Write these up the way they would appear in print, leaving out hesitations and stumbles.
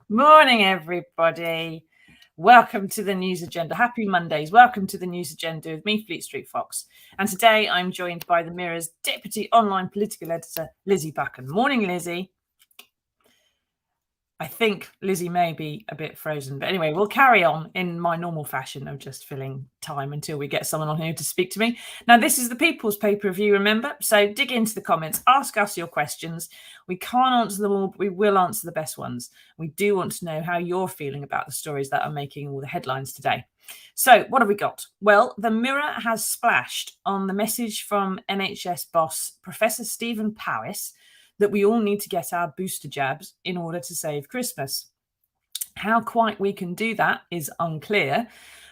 Morning, everybody. Welcome to the News Agenda. Happy Mondays. Welcome to the News Agenda with me, Fleet Street Fox. And today I'm joined by the Mirror's Deputy Online Political Editor, Lizzy Buchan. Morning, Lizzy. I think Lizzy may be a bit frozen. But anyway, we'll carry on in my normal fashion of just filling time until we get someone on here to speak to me. Now, this is the People's Pay-Per-View, remember? So dig into the comments. Ask us your questions. We can't answer them all, but we will answer the best ones. We do want to know how you're feeling about the stories that are making all the headlines today. So what have we got? Well, the Mirror has splashed on the message from NHS boss Professor Stephen Powis that we all need to get our booster jabs in order to save Christmas. How quite we can do that is unclear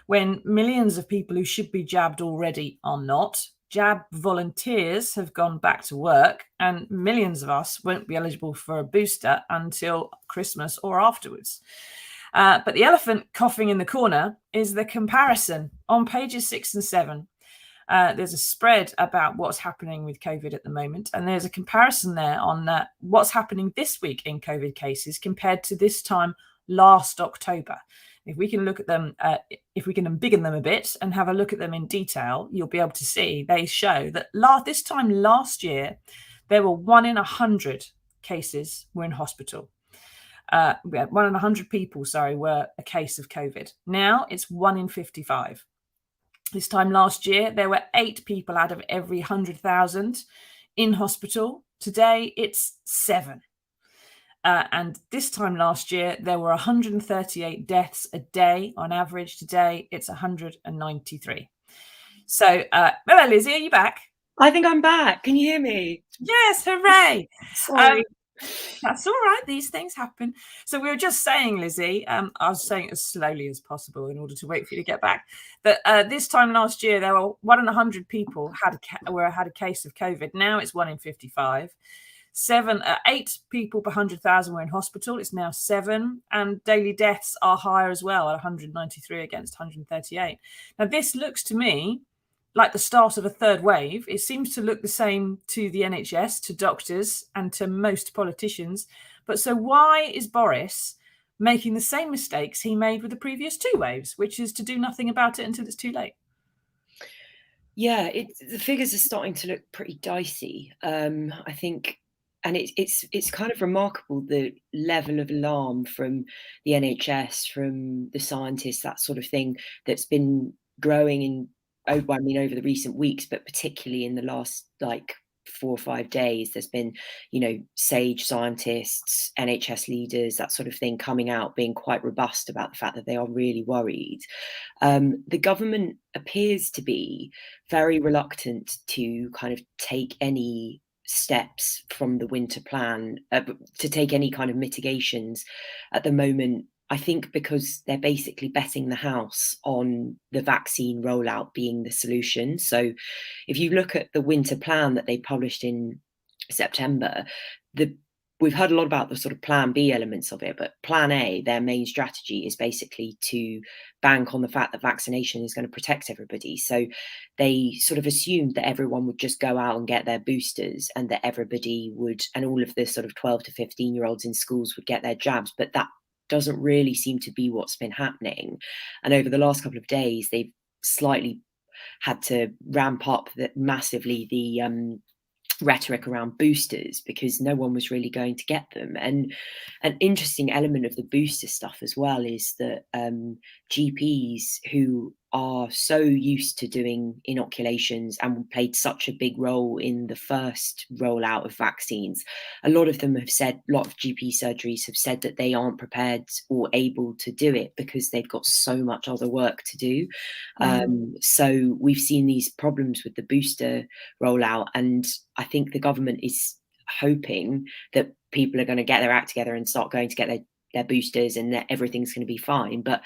when millions of people who should be jabbed already are not. Jab volunteers have gone back to work and millions of us won't be eligible for a booster until Christmas or afterwards. But the elephant coughing in the corner is the comparison on pages 6 and 7. There's a spread about what's happening with COVID at the moment, and there's a comparison there on what's happening this week in COVID cases compared to this time last October. If we can look at them, if we can embiggen them a bit and have a look at them in detail, you'll be able to see they show that this time last year, there were 1 in 100 cases were in hospital. 1 in 100 people, were a case of COVID. Now it's 1 in 55. This time last year, there were 8 people out of every 100,000 in hospital. Today, it's 7. And this time last year, there were 138 deaths a day on average. Today, it's 193. So, hello, Lizzy, are you back? I think I'm back. Can you hear me? Yes, hooray. Sorry. That's all right. These things happen. So we were just saying, Lizzy, I was saying it as slowly as possible in order to wait for you to get back, that this time last year, there were 1 in 100 people had a case of COVID. Now it's 1 in 55. 8 people per 100,000 were in hospital. It's now 7. And daily deaths are higher as well at 193 against 138. Now, this looks to me like the start of a third wave. It seems to look the same to the NHS, to doctors, and to most politicians. But so why is Boris making the same mistakes he made with the previous 2 waves, which is to do nothing about it until it's too late? Yeah, the figures are starting to look pretty dicey, I think. And it's kind of remarkable, the level of alarm from the NHS, from the scientists, that sort of thing, that's been growing over the recent weeks, but particularly in the last 4 or 5 days, there's been, sage scientists, NHS leaders, that sort of thing, coming out being quite robust about the fact that they are really worried. The government appears to be very reluctant to kind of take any steps from the winter plan, to take any kind of mitigations at the moment. I think because they're basically betting the house on the vaccine rollout being the solution. So if you look at the winter plan that they published in September, we've heard a lot about the sort of plan B elements of it, but plan A, their main strategy, is basically to bank on the fact that vaccination is going to protect everybody. So they sort of assumed that everyone would just go out and get their boosters, and that everybody would, and all of the sort of 12 to 15-year-olds in schools would get their jabs. But that doesn't really seem to be what's been happening. And over the last couple of days, they've slightly had to ramp up massively the rhetoric around boosters, because no one was really going to get them. And an interesting element of the booster stuff as well is that GPs, who are so used to doing inoculations and played such a big role in the first rollout of vaccines, a lot of them have said, a lot of GP surgeries have said that they aren't prepared or able to do it because they've got so much other work to do. So we've seen these problems with the booster rollout, and I think the government is hoping that people are going to get their act together and start going to get their boosters, and that everything's going to be fine. But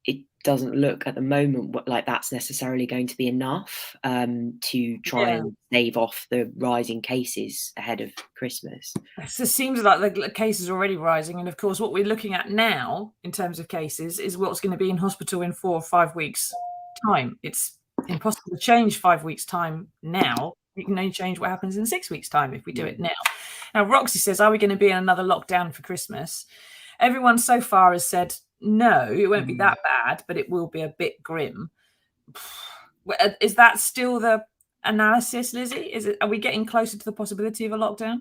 it doesn't look at the moment like that's necessarily going to be enough to try and stave off the rising cases ahead of Christmas. It seems like the cases are already rising, and of course what we're looking at now in terms of cases is what's going to be in hospital in 4 or 5 weeks time. It's impossible to change 5 weeks time now. You can only change what happens in 6 weeks time if we do it now. Now Roxy says, are we going to be in another lockdown for Christmas? Everyone so far has said no, it won't be that bad, but it will be a bit grim. Is that still the analysis, Lizzy? Are we getting closer to the possibility of a lockdown?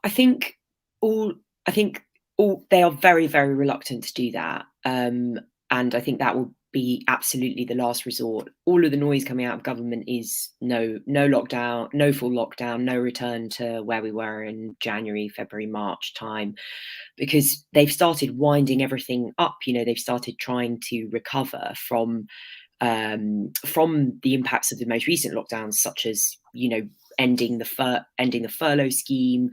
I think they are very, very reluctant to do that. And I think that will be absolutely the last resort. All of the noise coming out of government is no lockdown, no full lockdown, no return to where we were in January, February, March time, because they've started winding everything up. They've started trying to recover from the impacts of the most recent lockdowns, such as ending the furlough scheme,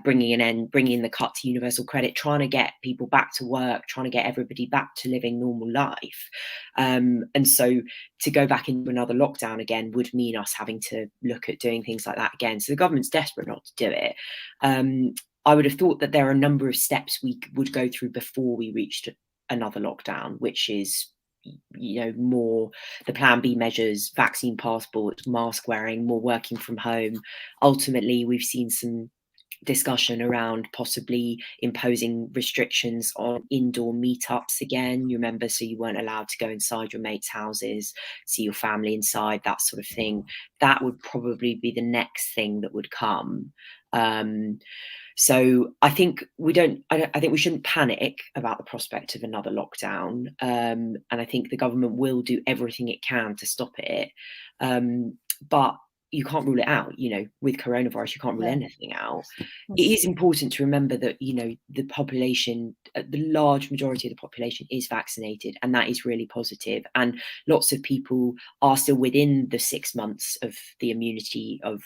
bringing in the cut to universal credit, trying to get people back to work, trying to get everybody back to living normal life. And so to go back into another lockdown again would mean us having to look at doing things like that again. So the government's desperate not to do it. I would have thought that there are a number of steps we would go through before we reached another lockdown, which is more the plan B measures, vaccine passports, mask wearing, more working from home. Ultimately, we've seen some discussion around possibly imposing restrictions on indoor meetups again. You remember, so you weren't allowed to go inside your mates' houses, see your family inside, that sort of thing. That would probably be the next thing that would come. So I think I think we shouldn't panic about the prospect of another lockdown. And I think the government will do everything it can to stop it. But you can't rule it out. With coronavirus, you can't rule anything out. It is important to remember that, the population, the large majority of the population is vaccinated, and that is really positive. And lots of people are still within the 6 months of the immunity of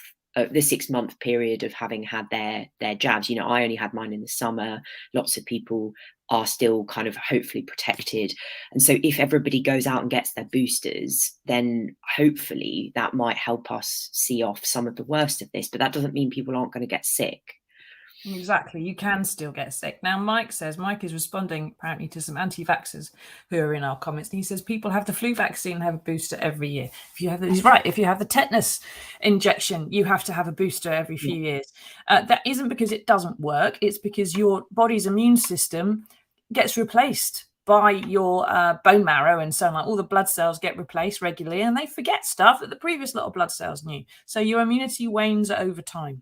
the 6 month period of having had their jabs. I only had mine in the summer. Lots of people are still kind of hopefully protected. And so if everybody goes out and gets their boosters, then hopefully that might help us see off some of the worst of this. But that doesn't mean people aren't going to get sick. Exactly. You can still get sick. Now, Mike is responding apparently to some anti-vaxxers who are in our comments. And he says people have the flu vaccine and have a booster every year. He's right. If you have the tetanus injection, you have to have a booster every few years. That isn't because it doesn't work. It's because your body's immune system gets replaced by your bone marrow and so on. Like all the blood cells get replaced regularly, and they forget stuff that the previous lot of blood cells knew. So your immunity wanes over time.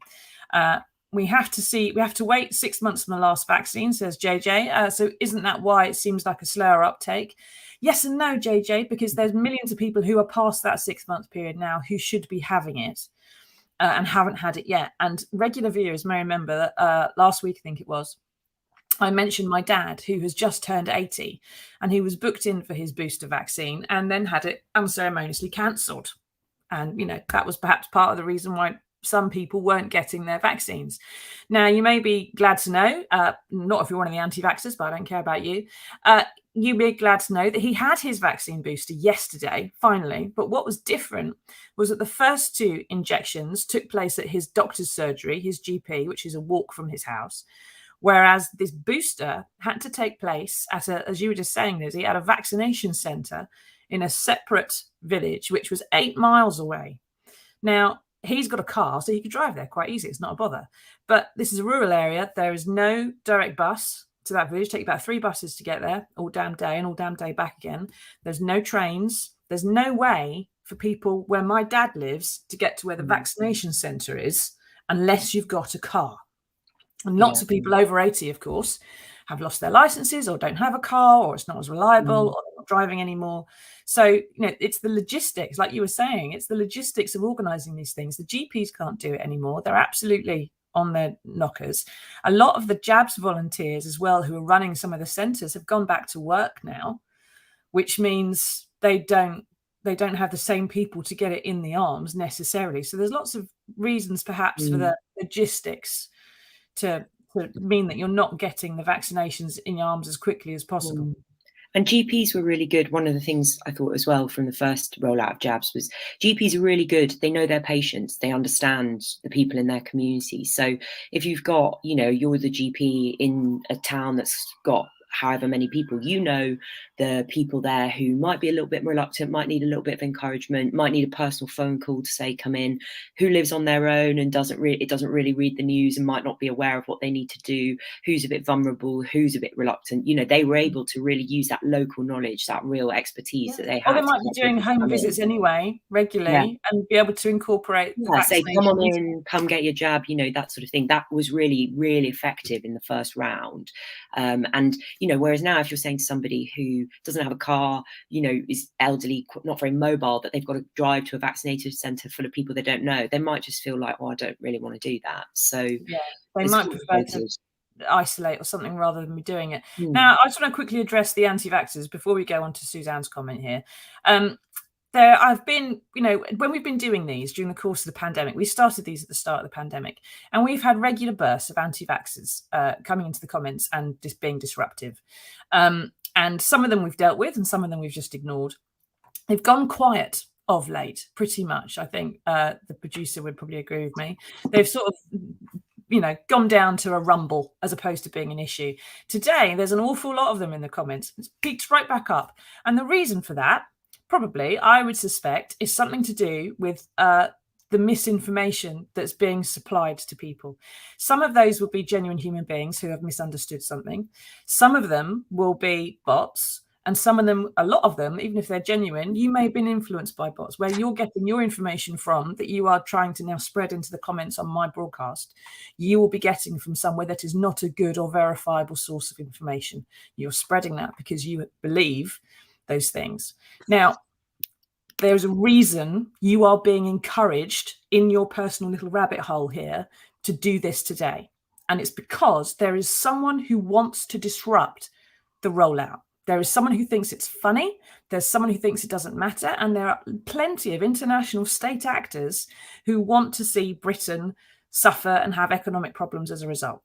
We have to wait 6 months from the last vaccine, says JJ. So isn't that why it seems like a slower uptake? Yes and no, JJ, because there's millions of people who are past that 6 month period now who should be having it. and haven't had it yet. And regular viewers may remember that last week, I think it was, I mentioned my dad, who has just turned 80, and he was booked in for his booster vaccine and then had it unceremoniously cancelled. And, that was perhaps part of the reason why some people weren't getting their vaccines. Now, you may be glad to know, not if you're one of the anti-vaxxers, but I don't care about you. You may be glad to know that he had his vaccine booster yesterday, finally. But what was different was that the first 2 injections took place at his doctor's surgery, his GP, which is a walk from his house. Whereas this booster had to take place at as you were just saying, Lizzy, at a vaccination centre in a separate village, which was 8 miles away. Now, he's got a car, so he could drive there quite easy. It's not a bother. But this is a rural area. There is no direct bus to that village. Take about 3 buses to get there all damn day and all damn day back again. There's no trains. There's no way for people where my dad lives to get to where the vaccination centre is unless you've got a car. And lots of people over 80, of course, have lost their licenses or don't have a car, or it's not as reliable, or they're not driving anymore. So, it's the logistics, like you were saying, it's the logistics of organising these things. The GPs can't do it anymore. They're absolutely on their knockers. A lot of the jabs volunteers as well, who are running some of the centres, have gone back to work now, which means they don't have the same people to get it in the arms necessarily. So there's lots of reasons perhaps for the logistics to mean that you're not getting the vaccinations in your arms as quickly as possible. And GPs were really good. One of the things I thought as well from the first rollout of jabs was GPs are really good. They know their patients. They understand the people in their community. So if you've got, you're the GP in a town that's got however many people, the people there who might be a little bit reluctant, might need a little bit of encouragement, might need a personal phone call to say come in, who lives on their own and doesn't really read the news and might not be aware of what they need to do, who's a bit vulnerable, who's a bit reluctant. They were able to really use that local knowledge, that real expertise that they had. Or they might be doing home visits anyway, regularly, and be able to incorporate the vaccination. Say, come on in, come get your jab, that sort of thing. That was really, really effective in the first round. And whereas now if you're saying to somebody who doesn't have a car, is elderly, not very mobile, that they've got to drive to a vaccinated centre full of people they don't know, they might just feel like, I don't really want to do that. So they might prefer to isolate or something rather than be doing it. Now, I just want to quickly address the anti-vaxxers before we go on to Suzanne's comment here. There I've been, when we've been doing these during the course of the pandemic, we started these at the start of the pandemic, and we've had regular bursts of anti-vaxxers coming into the comments and just being disruptive. And some of them we've dealt with and some of them we've just ignored. They've gone quiet of late, pretty much. I think the producer would probably agree with me. They've sort of, gone down to a rumble as opposed to being an issue. Today, there's an awful lot of them in the comments. It's peaked right back up. And the reason for that, probably, I would suspect, is something to do with the misinformation that's being supplied to people. Some of those will be genuine human beings who have misunderstood something. Some of them will be bots. And some of them, a lot of them, even if they're genuine, you may have been influenced by bots, where you're getting your information from that you are trying to now spread into the comments on my broadcast. You will be getting from somewhere that is not a good or verifiable source of information. You're spreading that because you believe those things. Now, there's a reason you are being encouraged in your personal little rabbit hole here to do this today. And it's because there is someone who wants to disrupt the rollout. There is someone who thinks it's funny. There's someone who thinks it doesn't matter. And there are plenty of international state actors who want to see Britain suffer and have economic problems as a result.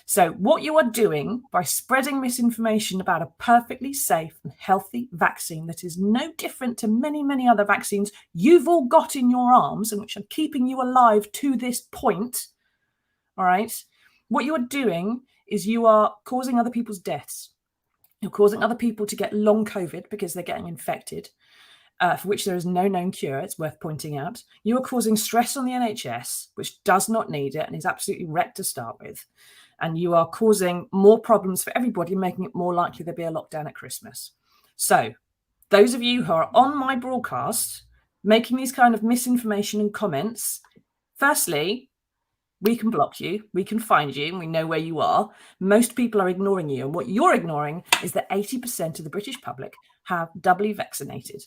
So what you are doing by spreading misinformation about a perfectly safe and healthy vaccine that is no different to many, many other vaccines you've all got in your arms and which are keeping you alive to this point, all right, what you are doing is you are causing other people's deaths. You're causing other people to get long COVID because they're getting infected, for which there is no known cure. It's worth pointing out. You are causing stress on the NHS, which does not need it and is absolutely wrecked to start with. And you are causing more problems for everybody, making it more likely there'll be a lockdown at Christmas. So those of you who are on my broadcast making these kind of misinformation and comments, firstly, we can block you, we can find you, and we know where you are. Most people are ignoring you. And what you're ignoring is that 80% of the British public have doubly vaccinated.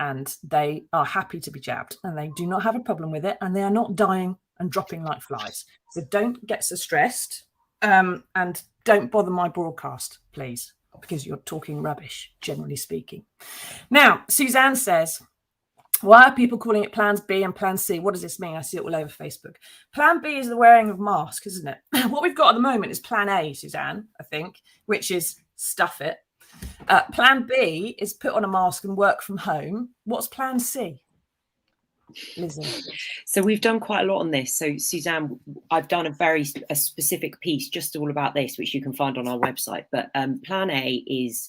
and they are happy to be jabbed, and they do not have a problem with it, and they are not dying and dropping like flies. So don't get so stressed, and don't bother my broadcast, please, because you're talking rubbish, generally speaking. Now, Suzanne says, why are people calling it plans B and plan C? What does this mean? I see it all over Facebook. Plan B is the wearing of masks, isn't it? What we've got at the moment is plan A, Suzanne, I think, which is stuff it. Plan B is put on a mask and work from home. What's plan C? Lizzy. So we've done quite a lot on this. So Suzanne, I've done a specific piece just all about this, which you can find on our website. But plan A is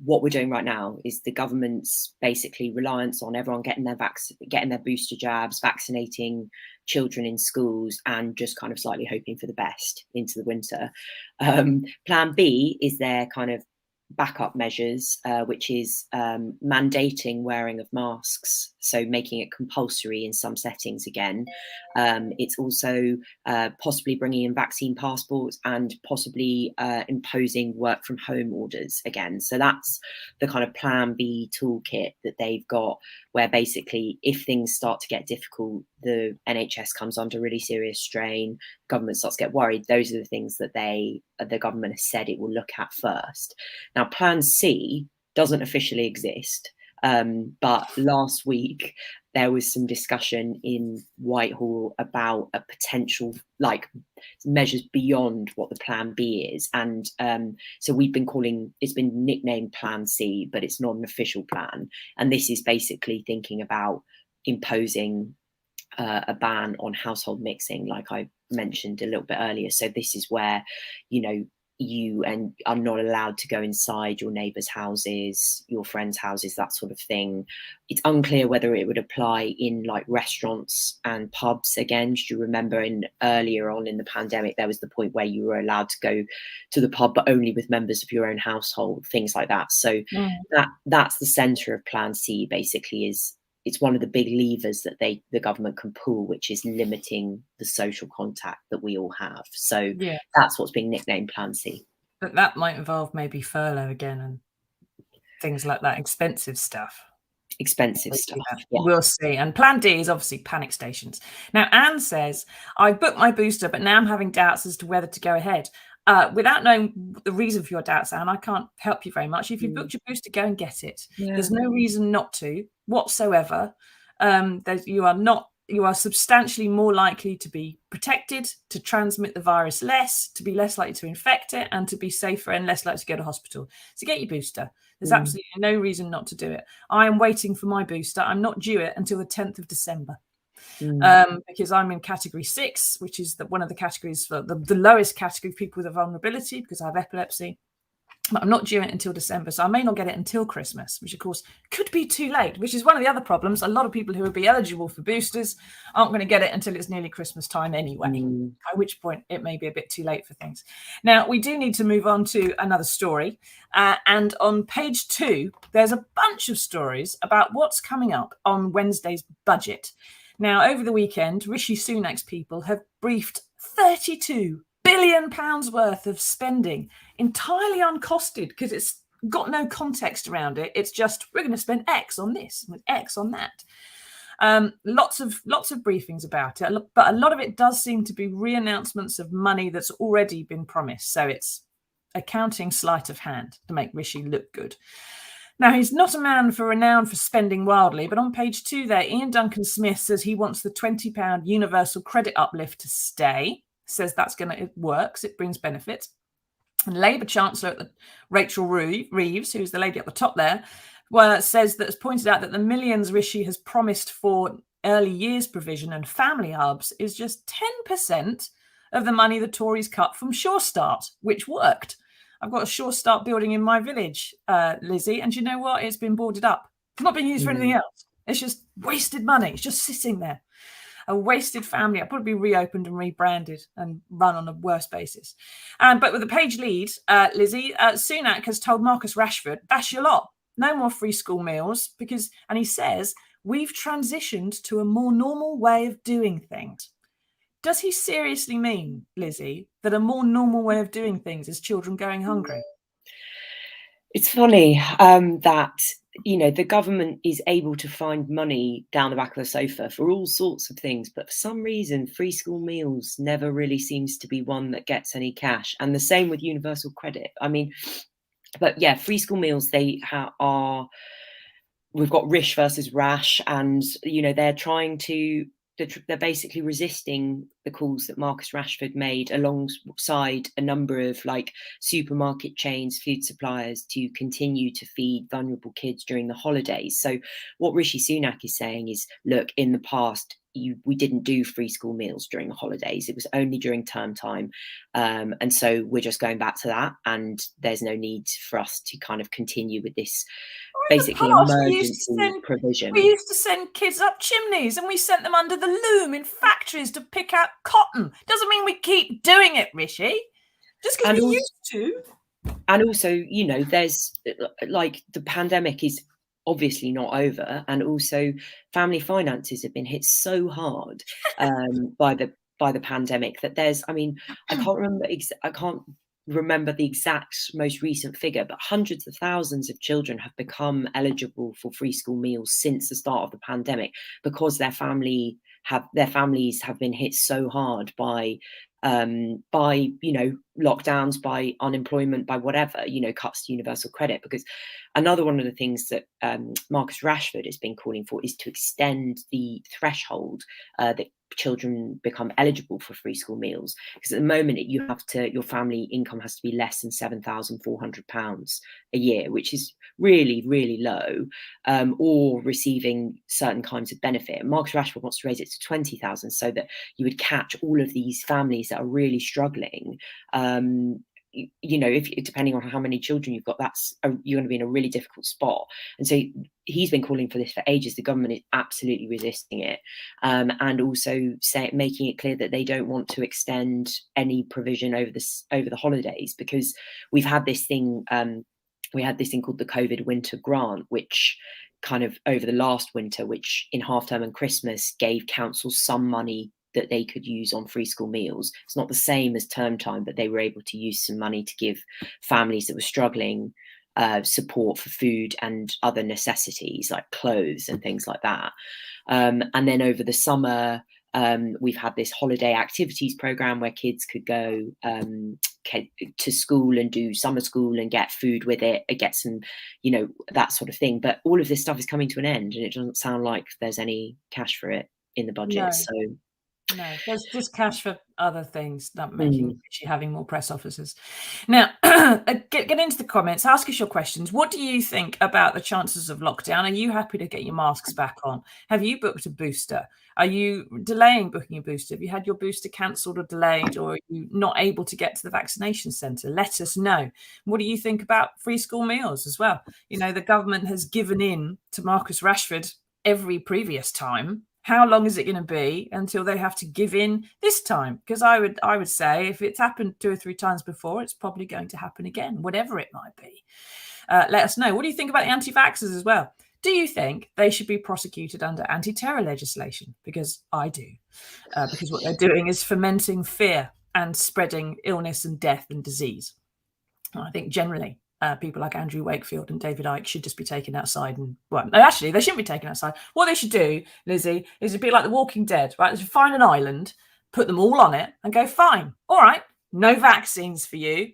what we're doing right now, is the government's basically reliance on everyone getting their booster jabs, vaccinating children in schools, and just kind of slightly hoping for the best into the winter. Plan B is their kind of backup measures, which is mandating wearing of masks, so making it compulsory in some settings again. It's also possibly bringing in vaccine passports and possibly imposing work from home orders again. So that's the kind of plan B toolkit that they've got, where basically if things start to get difficult, the NHS comes under really serious strain, government starts to get worried, those are the things that the government has said it will look at first. Now, plan C doesn't officially exist, but last week there was some discussion in Whitehall about a potential, like, measures beyond what the plan B is. And so it's been nicknamed plan C, but it's not an official plan. And this is basically thinking about imposing a ban on household mixing, like I mentioned a little bit earlier. So this is where, you are not allowed to go inside your neighbours' houses, your friends' houses, that sort of thing. It's unclear whether it would apply in like restaurants and pubs again. Do you remember earlier on in the pandemic, there was the point where you were allowed to go to the pub, but only with members of your own household, things like that. So that's the centre of Plan C, basically. It's one of the big levers that the government can pull, which is limiting the social contact that we all have. So that's what's being nicknamed Plan C. But that might involve maybe furlough again and things like that, expensive stuff. Yeah. We'll see. And plan D is obviously panic stations. Now, Anne says, I booked my booster, but now I'm having doubts as to whether to go ahead. Without knowing the reason for your doubts, Anne, I can't help you very much. If you've booked your booster, go and get it. There's no reason not to whatsoever. You are substantially more likely to be protected, to transmit the virus less, to be less likely to infect it, and to be safer and less likely to go to hospital. So get your booster. There's absolutely no reason not to do it. I am waiting for my booster. I'm not due it until the 10th of December. Because I'm in category 6, which is one of the categories for the lowest category of people with a vulnerability, because I have epilepsy. But I'm not due it until December, so I may not get it until Christmas, which of course could be too late, which is one of the other problems. A lot of people who would be eligible for boosters aren't going to get it until it's nearly Christmas time anyway, at which point it may be a bit too late for things. Now, we do need to move on to another story. And on page 2, there's a bunch of stories about what's coming up on Wednesday's budget. Now, over the weekend, Rishi Sunak's people have briefed £32 billion worth of spending, entirely uncosted, because it's got no context around it. It's just, we're going to spend X on this, with X on that. Lots of briefings about it, but a lot of it does seem to be re-announcements of money that's already been promised. So it's accounting sleight of hand to make Rishi look good. Now, he's not a man renowned for spending wildly, but on page 2 there, Ian Duncan-Smith says he wants the £20 universal credit uplift to stay, says it works, it brings benefits. And Labour Chancellor Rachel Reeves, who's the lady at the top there, has pointed out that the millions Rishi has promised for early years provision and family hubs is just 10% of the money the Tories cut from Sure Start, which worked. I've got a Sure Start building in my village, Lizzy, and you know what? It's been boarded up. It's not been used for anything else. It's just wasted money. It's just sitting there. A wasted family. It'll probably be reopened and rebranded and run on a worse basis. But with the page lead, Lizzy, Sunak has told Marcus Rashford, that's your lot. No more free school meals, and he says, we've transitioned to a more normal way of doing things. Does he seriously mean, Lizzy, that a more normal way of doing things is children going hungry? It's funny that the government is able to find money down the back of the sofa for all sorts of things, but for some reason, free school meals never really seems to be one that gets any cash. And the same with universal credit. I mean, but yeah, free school meals, they are. We've got Rish versus Rash, and they're basically resisting the calls that Marcus Rashford made alongside a number of like supermarket chains, food suppliers, to continue to feed vulnerable kids during the holidays. So what Rishi Sunak is saying is, look, in the past, we didn't do free school meals during the holidays. It was only during term time. And so we're just going back to that. And there's no need for us to kind of continue with this basically emergency provision. We used to send kids up chimneys, and we sent them under the loom in factories to pick out cotton. Doesn't mean we keep doing it, Rishi, just because we used to. And also, there's like the pandemic is obviously not over, and also family finances have been hit so hard by the pandemic that I can't remember the exact most recent figure, but hundreds of thousands of children have become eligible for free school meals since the start of the pandemic, because their families have been hit so hard by lockdowns, by unemployment, by whatever, cuts to universal credit. Because another one of the things that Marcus Rashford has been calling for is to extend the threshold that children become eligible for free school meals, because at the moment your family income has to be less than £7,400 a year, which is really, really low, or receiving certain kinds of benefit. Marcus Rashford wants to raise it to 20,000, so that you would catch all of these families that are really struggling. If depending on how many children you've got, you're going to be in a really difficult spot. And so he's been calling for this for ages. The government is absolutely resisting it, and also making it clear that they don't want to extend any provision over the holidays, because we've had this thing. We had this thing called the COVID winter grant, which kind of over the last winter, which in half term and Christmas gave councils some money that they could use on free school meals. It's not the same as term time, but they were able to use some money to give families that were struggling support for food and other necessities like clothes and things like that. And then over the summer, we've had this holiday activities program where kids could go to school and do summer school and get food with it, get some, that sort of thing. But all of this stuff is coming to an end, and it doesn't sound like there's any cash for it in the budget. No, there's just cash for other things, not making having more press officers. Now, get into the comments, ask us your questions. What do you think about the chances of lockdown? Are you happy to get your masks back on? Have you booked a booster? Are you delaying booking a booster? Have you had your booster cancelled or delayed, or are you not able to get to the vaccination centre? Let us know. What do you think about free school meals as well? The government has given in to Marcus Rashford every previous time. How long is it going to be until they have to give in this time? Because I would say if it's happened 2 or 3 times before, it's probably going to happen again, whatever it might be. Let us know. What do you think about the anti-vaxxers as well? Do you think they should be prosecuted under anti-terror legislation? Because I do. Because what they're doing is fomenting fear and spreading illness and death and disease. I think generally people like Andrew Wakefield and David Icke should just be taken outside. And well, no, actually, they shouldn't be taken outside. What they should do, Lizzy, is be like The Walking Dead, right? They should find an island, put them all on it, and go, fine, all right, no vaccines for you.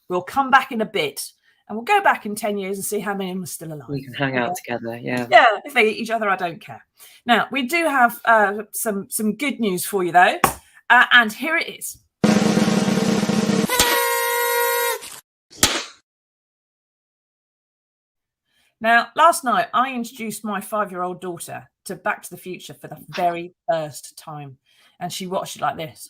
We'll come back in a bit, and we'll go back in 10 years and see how many of them are still alive. We can hang out together, yeah. Yeah, if they eat each other, I don't care. Now, we do have some good news for you, though, and here it is. Now, last night, I introduced my 5-year-old daughter to Back to the Future for the very first time, and she watched it like this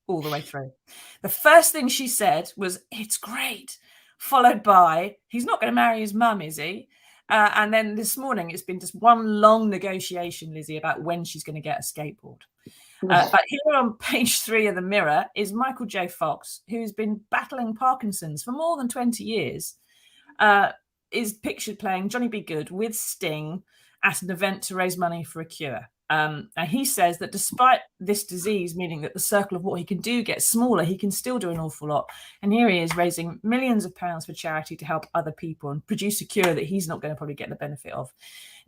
all the way through. The first thing she said was, "It's great," followed by, "He's not going to marry his mum, is he?" And then this morning, it's been just one long negotiation, Lizzy, about when she's going to get a skateboard. But here on page 3 of the Mirror is Michael J. Fox, who's been battling Parkinson's for more than 20 years, is pictured playing Johnny B. Good with Sting at an event to raise money for a cure. And he says that despite this disease, meaning that the circle of what he can do gets smaller, he can still do an awful lot. And here he is raising millions of pounds for charity to help other people and produce a cure that he's not going to probably get the benefit of.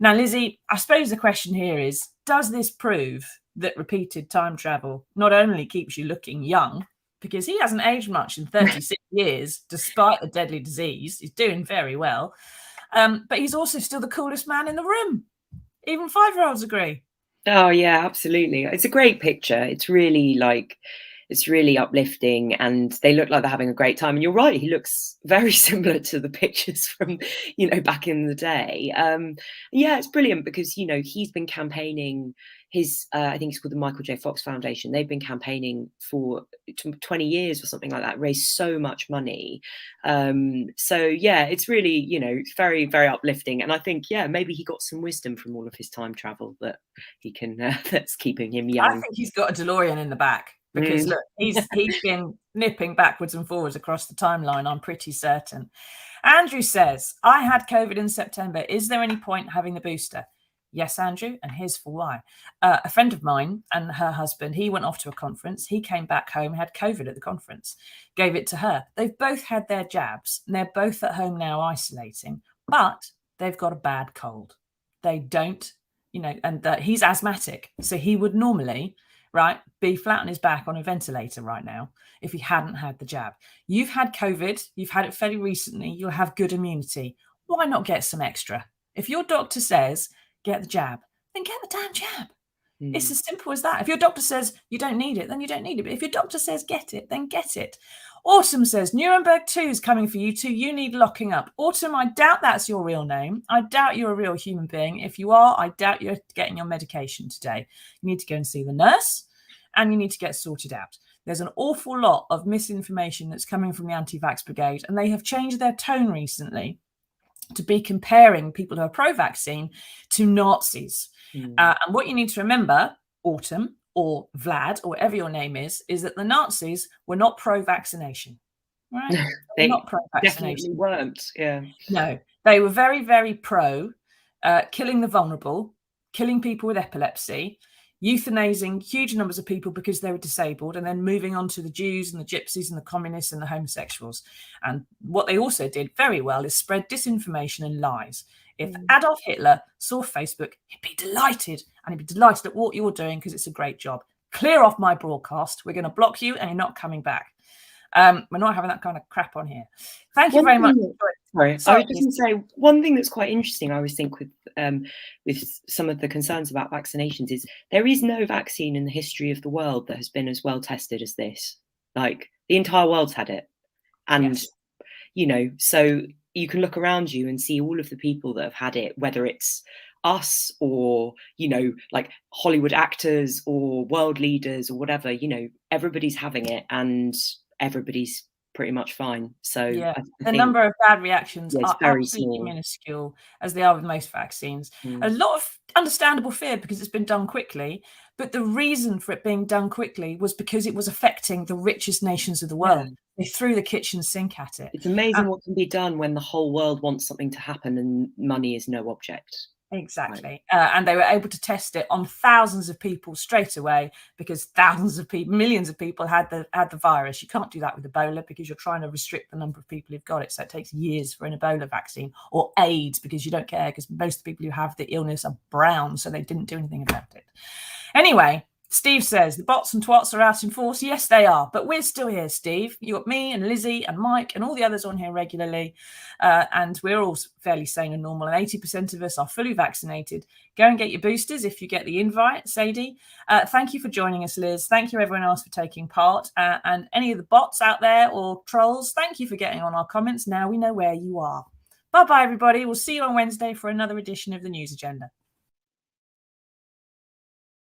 Now, Lizzy, I suppose the question here is, does this prove that repeated time travel not only keeps you looking young, because he hasn't aged much in 36 years, despite a deadly disease, he's doing very well, but he's also still the coolest man in the room. Even 5-year-olds agree. Oh yeah, absolutely. It's a great picture. It's really uplifting, and they look like they're having a great time. And you're right, he looks very similar to the pictures from, back in the day. Yeah, it's brilliant because, he's been campaigning I think it's called the Michael J. Fox Foundation. They've been campaigning for 20 years or something like that, raised so much money. So yeah, it's really, it's very, very uplifting. And I think, yeah, maybe he got some wisdom from all of his time travel that he can, that's keeping him young. I think he's got a DeLorean in the back because look, he's been nipping backwards and forwards across the timeline, I'm pretty certain. Andrew says, I had COVID in September. Is there any point having the booster? Yes, Andrew, and here's for why. A friend of mine and her husband, he went off to a conference. He came back home, had COVID at the conference, gave it to her. They've both had their jabs, and they're both at home now isolating, but they've got a bad cold. They don't, and he's asthmatic. So he would normally, right, be flat on his back on a ventilator right now if he hadn't had the jab. You've had COVID. You've had it fairly recently. You'll have good immunity. Why not get some extra? If your doctor says, get the jab, then get the damn jab. It's as simple as that. If your doctor says you don't need it, then you don't need it. But if your doctor says get it, then get it. Autumn says, Nuremberg 2 is coming for you too. You need locking up. Autumn, I doubt that's your real name. I doubt you're a real human being. If you are, I doubt you're getting your medication today. You need to go and see the nurse, and you need to get sorted out. There's an awful lot of misinformation that's coming from the anti-vax brigade, and they have changed their tone recently to be comparing people who are pro-vaccine to Nazis. And what you need to remember, Autumn or Vlad or whatever your name is that the Nazis were not pro-vaccination. Right? They not pro-vaccination. Definitely weren't. Yeah. No, they were very, very pro killing the vulnerable, killing people with epilepsy, euthanizing huge numbers of people because they were disabled, and then moving on to the Jews and the gypsies and the communists and the homosexuals. And what they also did very well is spread disinformation and lies. If Adolf Hitler saw Facebook, he'd be delighted, and he'd be delighted at what you're doing because it's a great job. Clear off my broadcast. We're going to block you and you're not coming back. We're not having that kind of crap on here. Thank you very much. Sorry, I was just going to say one thing that's quite interesting. I always think with some of the concerns about vaccinations is there is no vaccine in the history of the world that has been as well tested as this. Like the entire world's had it, and so you can look around you and see all of the people that have had it, whether it's us or like Hollywood actors or world leaders or whatever. Everybody's having it, and everybody's pretty much fine. So yeah, I the number of bad reactions are very absolutely small. minuscule, as they are with most vaccines. A lot of understandable fear because it's been done quickly, but the reason for it being done quickly was because it was affecting the richest nations of the world. They threw the kitchen sink at it. It's amazing what can be done when the whole world wants something to happen and money is no object. Exactly. Right. And they were able to test it on thousands of people straight away because thousands of people, millions of people had the virus. You can't do that with Ebola because you're trying to restrict the number of people who've got it. So it takes years for an Ebola vaccine, or AIDS because you don't care because most of the people who have the illness are brown, so they didn't do anything about it. Anyway, Steve says the bots and twats are out in force. Yes, they are. But we're still here, Steve. You got me and Lizzy and Mike and all the others on here regularly. And we're all fairly sane and normal. And 80% of us are fully vaccinated. Go and get your boosters if you get the invite, Sadie. Thank you for joining us, Liz. Thank you, everyone else, for taking part. And any of the bots out there or trolls, thank you for getting on our comments. Now we know where you are. Bye-bye, everybody. We'll see you on Wednesday for another edition of the News Agenda.